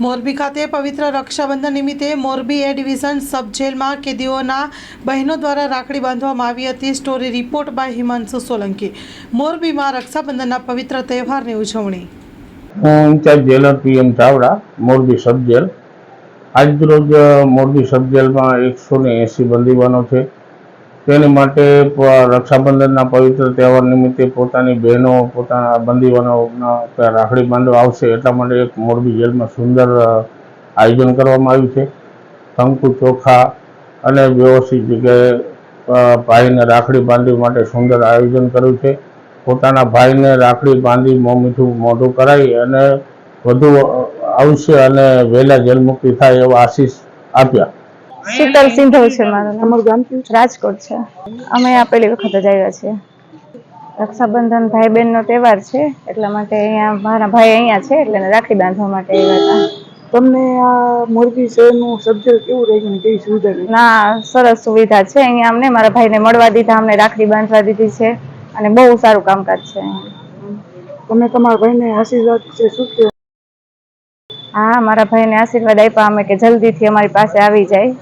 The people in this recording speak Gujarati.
મોરબી ખાતે પવિત્ર રક્ષાબંધન નિમિત્તે મોરબી એ ડિવિઝન સબ જેલમાં કેદીઓના બહેનો દ્વારા રાખડી બાંધવામાં આવી હતી। Story report by Himanshu Solanki. મોરબીમાં રક્ષાબંધનના પવિત્ર તહેવારની ઉજવણી। હું incharge jailer PM Chavda, Morbi sub jail. આજરોજ મોરબી સબ જેલમાં 180 બંદીવાનો છે। તેની માટે રક્ષાબંધનના પવિત્ર તહેવાર નિમિત્તે પોતાની બહેનો પોતાના બંદીવાનોના ત્યાં રાખડી બાંધવા આવશે એટલા માટે એક મોરબી જેલમાં સુંદર આયોજન કરવામાં આવ્યું છે। શંકુ ચોખા અને વ્યવસ્થિત જગ્યાએ ભાઈને રાખડી બાંધવા માટે સુંદર આયોજન કર્યું છે। પોતાના ભાઈને રાખડી બાંધી મોં મીઠું મોઢું કરાવી અને વધુ આવશે અને વહેલા જેલ મુક્તિ થાય એવા આશીષ આપ્યા। શીતલ સિંધવ છે મારું નામ। રાજકોટ છે। અમે આ પહેલી વખત જ આવ્યા છીએ। રક્ષાબંધન ભાઈ બહેનનો તહેવાર છે એટલા માટે અહીંયા મારા ભાઈ અહીંયા છે એટલે રાખડી બાંધવા માટે આવ્યા હતા। તમને આ મોરબી શહેરનું સબજેલ કેવું રહ્યું ને કેવી સુવિધા રહી? ના, સરસ સુવિધા છે અહીંયા। અમને મારા ભાઈને મળવા દીધા, અમને રાખડી બાંધવા દીધી છે અને બહુ સારું કામકાજ છે અહીંયા। તમે તમારા ભાઈને આશીર્વાદ છે શું કે? હા, મારા ભાઈને આશીર્વાદ આપ્યા અમે કે જલ્દીથી અમારી પાસે આવી જાય